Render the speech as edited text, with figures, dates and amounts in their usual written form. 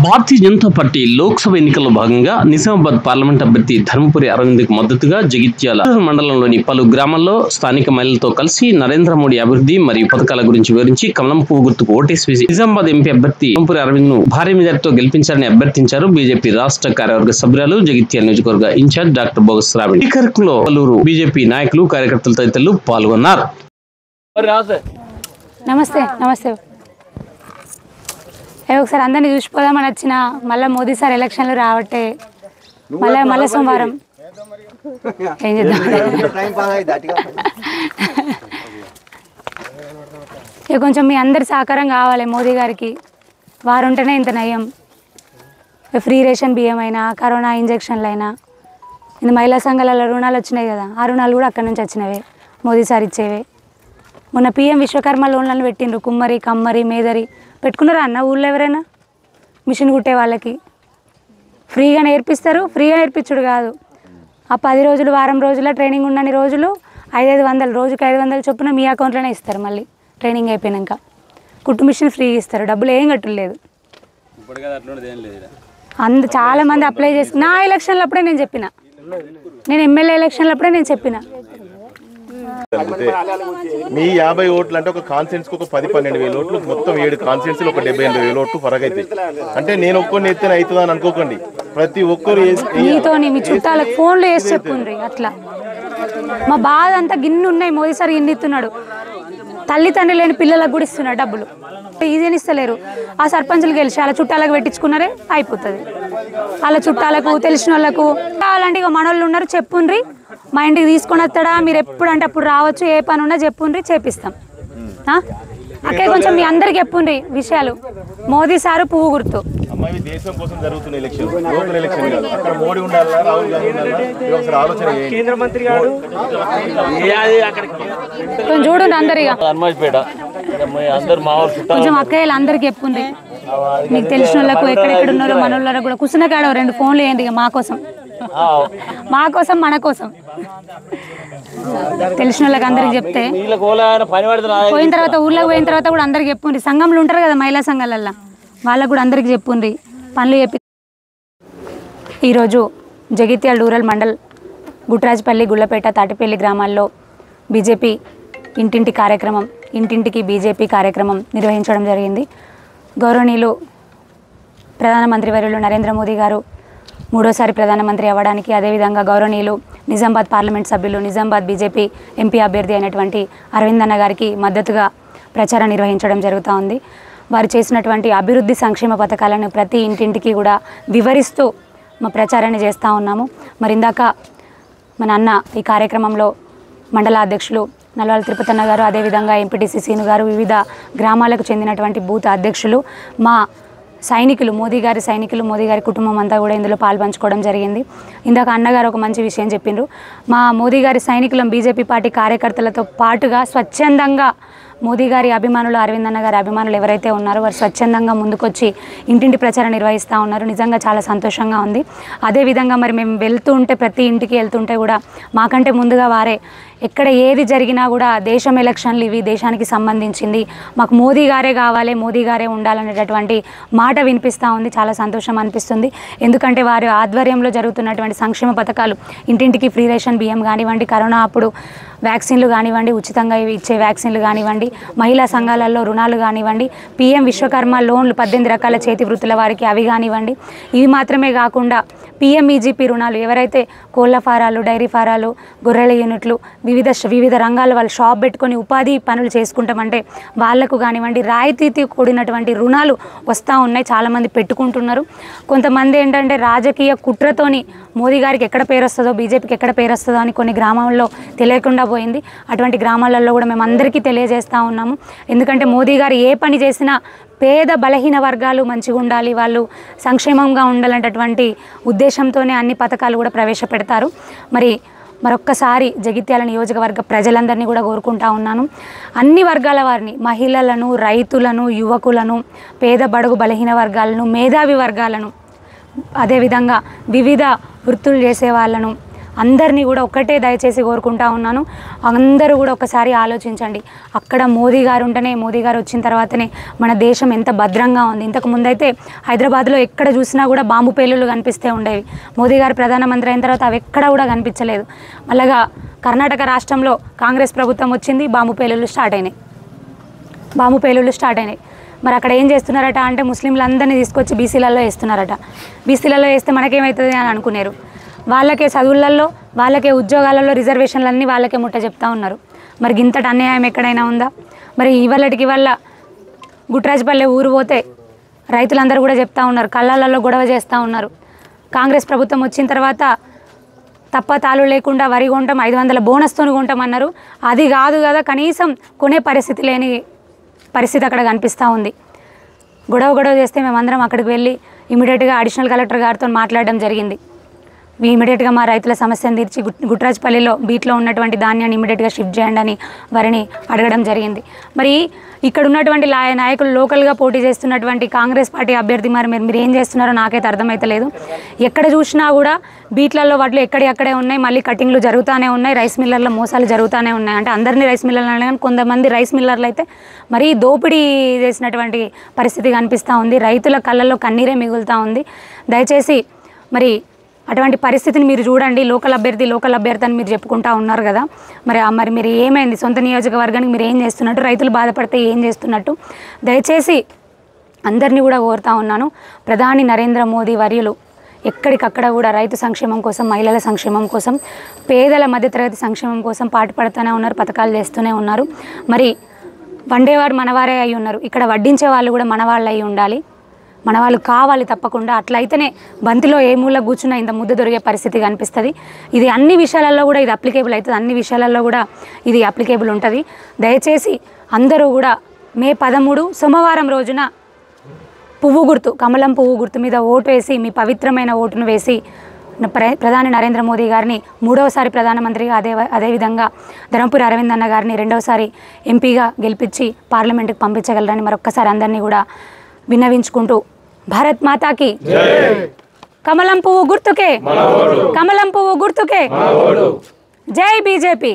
Bharatiya Janata party Lok Sabha ఎన్నికల్లో భాగంగా Nizamabad parliament అభ్యర్థి ధర్మపురి అరవింద్కు మద్దతుగా జగిత్యాల మండలంలోని పలు గ్రామాల్లో స్థానిక మహిళలతో కలిసి నరేంద్ర మోడీ అభివృద్ధి మరియు పథకాల గురించి వివరించి కమలం పువ్వు గుర్తుకు ఓటేసి నిజామాబాద్ ఎంపీ అభ్యర్థి ధర్మపురి అరవింద్ను భారీ మెజార్టీతో గెలిపించాలని అభ్యర్థించారు బీజేపీ రాష్ట్ర కార్యవర్గ సభ్యురాలు జగిత్యాల నియోజకవర్గ ఇన్ఛార్జ్ డాక్టర్ బోగస్ రావిడి. ఈ కార్యక్రమంలో పలువురు బీజేపీ నాయకులు కార్యకర్తలు తదితరులు పాల్గొన్నారు. నమస్తే నమస్తే. ఒకసారి అందరినీ చూసిపోదామని వచ్చిన మళ్ళీ మోదీ సార్ ఎలక్షన్లు రావట్టే మళ్ళీ సోమవారం ఏం చేద్దాం. ఇక కొంచెం మీ అందరి సహకారం కావాలి మోదీ గారికి. వారు ఉంటేనే ఇంత నయం. ఫ్రీ రేషన్ బియ్యం అయినా కరోనా ఇంజక్షన్లు అయినా ఇంత మహిళా సంఘాలలో రుణాలు వచ్చినాయి కదా, ఆ రుణాలు కూడా అక్కడి నుంచి వచ్చినవే, మోదీ సార్ ఇచ్చేవే. మొన్న పిఎం విశ్వకర్మ లోన్లను పెట్టిండ్రు. కుమ్మరి కమ్మరి మేదరి పెట్టుకున్నారా అన్న? ఊళ్ళో ఎవరైనా మిషన్ కుట్టే వాళ్ళకి ఫ్రీగా నేర్పిస్తారు. ఫ్రీగా నేర్పించుడు కాదు, ఆ 10 రోజులు వారం రోజుల ట్రైనింగ్ ఉన్నన్ని రోజులు 500 రోజుకి 500 చొప్పున మీ అకౌంట్లోనే ఇస్తారు. మళ్ళీ ట్రైనింగ్ అయిపోయాక కుట్టు మిషన్ ఫ్రీగా ఇస్తారు, డబ్బులు ఏం కట్టలేదు. చాలామంది అప్లై చేసి నా ఎలక్షన్లప్పుడే నేను చెప్పిన, నేను ఎమ్మెల్యే ఎలక్షన్లప్పుడే నేను చెప్పిన. మీ 50 ఓట్లు అంటే ఒక కాన్స్టిట్యూన్సీ ఒక 10-12 వేల ఓట్లు, మొత్తం 7 కాన్స్టిట్యూన్సీలు ఒక 78 వేల ఓట్లు ఫరక్ అవుతాయి. అంటే నేను ఒక్కరిని ఎత్తిన అవుతుందా అని అనుకోకండి, ప్రతి ఒక్కరు మీతో మీ చుట్టాలకు ఫోన్లు వేసి చెప్పుండ్రి. అట్లా మా బాధ అంతా గిన్నె ఉన్నాయి. మోదీ సార్ గిన్నె ఇస్తున్నాడు, తల్లిదండ్రులు లేని పిల్లలకు కూడా ఇస్తున్నాడు డబ్బులు. ఈజీని ఇస్తలేరు. ఆ సర్పంచులు గెలిచి అలా చుట్టాలకు పెట్టించుకున్నారే అయిపోతుంది. అలా చుట్టాలకు తెలిసిన వాళ్ళకు కావాలంటే ఇక మనోళ్ళు ఉన్నారు, చెప్పుండ్రి. మా ఇంటికి తీసుకొని వస్తాడా, మీరు ఎప్పుడంటే అప్పుడు రావచ్చు, ఏ పని ఉన్నా చెప్పుండ్రి, చేపిస్తాం. అక్కడ కొంచెం మీ అందరికి చెప్పుండ్రి విషయాలు. మోదీ సారు పువ్వు గుర్తు. దేశం కోసం జరుగుతున్న ఎలక్షన్, లోకల్ ఎలక్షన్ కాదు. అక్కడ మోడీ ఉండాలా, రాహుల్ గాంధీ ఉండాలా, ఒకసారి ఆలోచన కేంద్ర మంత్రి గారు కొంచెం చూడండి అందరిగా. కొంచెం అక్కయ్యలు అందరికి చెప్పుండ్రి. మీకు తెలిసిన వాళ్ళకు ఎక్కడెక్కడ ఉన్నారో మన వాళ్ళకు కూడా కూర్చున్న కాడ 2 ఫోన్లు వేయండి మా కోసం, మన కోసం. తెలిసిన వాళ్ళకి అందరికి చెప్తే పోయిన తర్వాత ఊర్లోకి పోయిన తర్వాత కూడా అందరికి చెప్పుండ్రి. సంఘంలో ఉంటారు కదా మహిళా సంఘాలల్లో, వాళ్ళకు కూడా అందరికి చెప్పుండ్రి, పనులు చెప్పి. ఈరోజు జగిత్యాల రూరల్ మండల్ గుట్రాజ్పల్లి, గుళ్ళపేట, తాటిపల్లి గ్రామాల్లో బీజేపీ ఇంటింటి కార్యక్రమం, ఇంటింటికి బీజేపీ కార్యక్రమం నిర్వహించడం జరిగింది. గౌరవనీయులు ప్రధానమంత్రి వర్యులు నరేంద్ర మోదీ గారు 3వ ప్రధానమంత్రి అవ్వడానికి, అదేవిధంగా గౌరవనీయులు నిజామాబాద్ పార్లమెంట్ సభ్యులు, నిజామాబాద్ బీజేపీ ఎంపీ అభ్యర్థి అయినటువంటి అరవింద్ అన్న గారికి మద్దతుగా ప్రచారం నిర్వహించడం జరుగుతూ ఉంది. వారు చేసినటువంటి అభివృద్ధి సంక్షేమ పథకాలను ప్రతి ఇంటింటికి కూడా వివరిస్తూ మా ప్రచారాన్ని చేస్తూ ఉన్నాము. మరి ఇందాక మన అన్న ఈ కార్యక్రమంలో మండల అధ్యక్షులు నల్వాల తిరుపతన్న గారు, అదేవిధంగా ఎంపీటీసీ సీను గారు, వివిధ గ్రామాలకు చెందినటువంటి బూత్ అధ్యక్షులు, మా సైనికులు, మోదీ గారి సైనికులు, మోదీ గారి కుటుంబం అంతా కూడా ఇందులో పాల్పంచుకోవడం జరిగింది. ఇందాక అన్నగారు ఒక మంచి విషయం చెప్పిండ్రు. మా మోదీ గారి సైనికులం బీజేపీ పార్టీ కార్యకర్తలతో పాటుగా స్వచ్ఛందంగా మోదీ గారి అభిమానులు, అరవింద్ అన్న గారి అభిమానులు ఎవరైతే ఉన్నారో వారు స్వచ్ఛందంగా ముందుకొచ్చి ఇంటింటి ప్రచారం నిర్వహిస్తూ ఉన్నారు. నిజంగా చాలా సంతోషంగా ఉంది. అదేవిధంగా మరి మేము వెళ్తూ ఉంటే, ప్రతి ఇంటికి వెళ్తుంటే కూడా మాకంటే ముందుగా వారే ఎక్కడ ఏది జరిగినా కూడా దేశం ఎలక్షన్లు ఇవి, దేశానికి సంబంధించింది, మాకు మోదీ గారే కావాలి, మోదీ గారే ఉండాలనేటటువంటి మాట వినిపిస్తూ ఉంది. చాలా సంతోషం అనిపిస్తుంది. ఎందుకంటే వారి ఆధ్వర్యంలో జరుగుతున్నటువంటి సంక్షేమ పథకాలు, ఇంటింటికి ఫ్రీ రేషన్ బియ్యం కానివ్వండి, కరోనా అప్పుడు వ్యాక్సిన్లు కానివ్వండి, ఉచితంగా ఇచ్చే వ్యాక్సిన్లు కానివ్వండి, మహిళా సంఘాలలో రుణాలు కానివ్వండి, పిఎం విశ్వకర్మ లోన్లు 18 రకాల చేతి వృత్తుల వారికి అవి కానివ్వండి, ఇవి మాత్రమే కాకుండా పిఎంఈజీపీ రుణాలు, ఎవరైతే కోళ్ళ ఫారాలు, డైరీ ఫారాలు, గొర్రెల యూనిట్లు, వివిధ రంగాల్లో వాళ్ళు షాప్ పెట్టుకొని ఉపాధి పనులు చేసుకుంటామంటే వాళ్లకు కానివ్వండి రాయితీతో కూడినటువంటి రుణాలు వస్తూ ఉన్నాయి. చాలామంది పెట్టుకుంటున్నారు. కొంతమంది ఏంటంటే రాజకీయ కుట్రతోని మోదీ గారికి ఎక్కడ పేరు వస్తుందో, బీజేపీకి ఎక్కడ పేరు వస్తుందో అని కొన్ని గ్రామాల్లో తెలియకుండా పోయింది. అటువంటి గ్రామాలలో కూడా మేము అందరికీ తెలియజేస్తూ ఉన్నాము. ఎందుకంటే మోదీ గారు ఏ పని చేసినా పేద బలహీన వర్గాలు మంచిగా ఉండాలి, వాళ్ళు సంక్షేమంగా ఉండాలనేటటువంటి ఉద్దేశంతోనే అన్ని పథకాలు కూడా ప్రవేశపెడతారు. మరొక్కసారి జగిత్యాల నియోజకవర్గ ప్రజలందరినీ కూడా కోరుకుంటా ఉన్నాను, అన్ని వర్గాల వారిని, మహిళలను, రైతులను, యువకులను, పేద బడుగు బలహీన వర్గాలను, మేధావి వర్గాలను, అదేవిధంగా వివిధ వృత్తులు చేసే వాళ్ళను, అందరినీ కూడా ఒక్కటే దయచేసి కోరుకుంటా ఉన్నాను, అందరూ కూడా ఒకసారి ఆలోచించండి. అక్కడ మోదీ గారు ఉంటేనే, మోదీ గారు వచ్చిన తర్వాతనే మన దేశం ఎంత భద్రంగా ఉంది. ఇంతకు ముందైతే హైదరాబాద్లో ఎక్కడ చూసినా కూడా బాంబు పేలుళ్ళు కనిపిస్తూ ఉండేవి. మోదీ గారు ప్రధానమంత్రి అయిన తర్వాత అవి ఎక్కడా కూడా కనిపించలేదు. అలాగా కర్ణాటక రాష్ట్రంలో కాంగ్రెస్ ప్రభుత్వం వచ్చింది, బాంబు పేలుళ్ళు స్టార్ట్ అయినాయి. మరి అక్కడ ఏం చేస్తున్నారట అంటే ముస్లింలందరినీ తీసుకొచ్చి బీసీలలో వేస్తున్నారట. బీసీలలో వేస్తే మనకేమవుతుంది అని అనుకున్నారు. వాళ్ళకే చదువులలో, వాళ్ళకే ఉద్యోగాలలో రిజర్వేషన్లన్నీ వాళ్ళకే ముట్ట చెప్తా ఉన్నారు. మరి ఇంతటి అన్యాయం ఎక్కడైనా ఉందా? మరి ఇవాళకి వల్ల గుట్రాజపల్లె ఊరు పోతే రైతులందరూ కూడా చెప్తా ఉన్నారు, కళ్ళాలలో గొడవ చేస్తూ ఉన్నారు. కాంగ్రెస్ ప్రభుత్వం వచ్చిన తర్వాత తప్పతాలు లేకుండా వరి కొంటాం, 500 బోనస్తో కొంటామన్నారు. అది కాదు కదా, కనీసం కొనే పరిస్థితి లేని పరిస్థితి అక్కడ కనిపిస్తూ ఉంది. గొడవ చేస్తే మేమందరం అక్కడికి వెళ్ళి ఇమీడియట్గా అడిషనల్ కలెక్టర్ గారితో మాట్లాడడం జరిగింది. ఇమీడియట్గా మా రైతుల సమస్యను తీర్చి గుట్రాజపల్లిలో బీట్లో ఉన్నటువంటి ధాన్యాన్ని ఇమీడియట్గా షిఫ్ట్ చేయండి అని వారిని అడగడం జరిగింది. మరి ఇక్కడ ఉన్నటువంటి నాయకులు, లోకల్గా పోటీ చేస్తున్నటువంటి కాంగ్రెస్ పార్టీ అభ్యర్థి మీరు ఏం చేస్తున్నారో నాకైతే అర్థమైతలేదు. ఎక్కడ చూసినా కూడా బీట్లలో వాటిలో ఎక్కడే ఉన్నాయి, మళ్ళీ కటింగ్లు జరుగుతూనే ఉన్నాయి, రైస్ మిల్లర్ల మోసాలు జరుగుతూనే ఉన్నాయి. అంటే అందరినీ రైస్ మిల్లర్లు కానీ కొంతమంది రైస్ మిల్లర్లు అయితే మరీ దోపిడీ చేసినటువంటి పరిస్థితి కనిపిస్తూ ఉంది. రైతుల కళ్ళల్లో కన్నీరే మిగులుతూ ఉంది. దయచేసి మరి అటువంటి పరిస్థితిని మీరు చూడండి. లోకల్ అభ్యర్థి అని మీరు చెప్పుకుంటా ఉన్నారు కదా, మరి మీరు ఏమైంది? సొంత నియోజకవర్గానికి మీరు ఏం చేస్తున్నట్టు? రైతులు బాధపడితే ఏం చేస్తున్నట్టు? దయచేసి అందరినీ కూడా కోరుతా ఉన్నాను, ప్రధాని నరేంద్ర మోదీ వర్యులు ఎక్కడికక్కడ కూడా రైతు సంక్షేమం కోసం, మహిళల సంక్షేమం కోసం, పేదల మధ్యతరగతి సంక్షేమం కోసం పాటుపడుతూనే ఉన్నారు, పథకాలు చేస్తూనే ఉన్నారు. మరి వండేవారు మనవారే అయి ఉన్నారు, ఇక్కడ వడ్డించే వాళ్ళు కూడా మనవాళ్ళు అయి ఉండాలి, మనవాళ్ళు కావాలి తప్పకుండా. అట్లయితేనే బంతిలో ఏ మూల కూర్చున్నా ఇంత ముద్ద దొరికే పరిస్థితి కనిపిస్తుంది. ఇది అన్ని విషయాలలో కూడా ఇది అప్లికేబుల్ అవుతుంది, అన్ని విషయాలలో కూడా ఇది అప్లికేబుల్ ఉంటుంది. దయచేసి అందరూ కూడా మే 13 సోమవారం రోజున కమలం పువ్వు గుర్తు మీద ఓటు వేసి, మీ పవిత్రమైన ఓటును వేసి ప్రధాని నరేంద్ర మోదీ గారిని 3వసారి ప్రధానమంత్రిగా, అదేవిధంగా ధర్మపురి అరవింద్ అన్న గారిని 2వసారి ఎంపీగా గెలిపించి పార్లమెంటుకు పంపించగలరని మరొక్కసారి అందరినీ కూడా విన్నవించుకుంటూ, భారత్ మాతాకి కమలం పువ్వు గుర్తుకే, జై బీజేపీ.